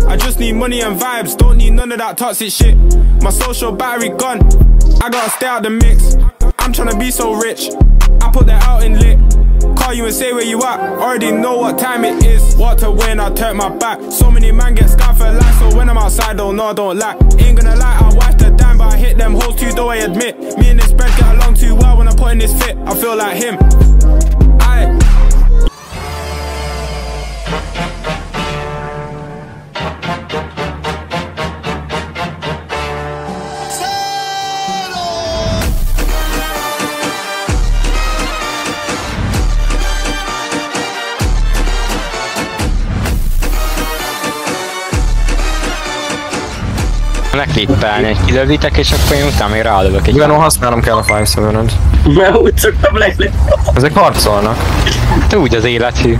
I just need money and vibes, don't need none of that toxic shit. My social battery gone, I gotta stay out the mix. I'm tryna be so rich, I put that out in lit. Call you and say where you at, already know what time it is. Walked away and I turned my back. So many man get scarred for life, so when I'm outside don't know I don't lack. Ain't gonna lie, I watch the dime, but I hit them hoes too, though I admit. Me and this bread get along too well when I'm putting this fit, I feel like him. Aye. Leklippelni, egy kilövitek és akkor én utána még rálövök egy... Mivel használnom kell a 5-7-öt. Mert úgy szoktam leklépni. Ezek harcolnak. Te úgy az életű.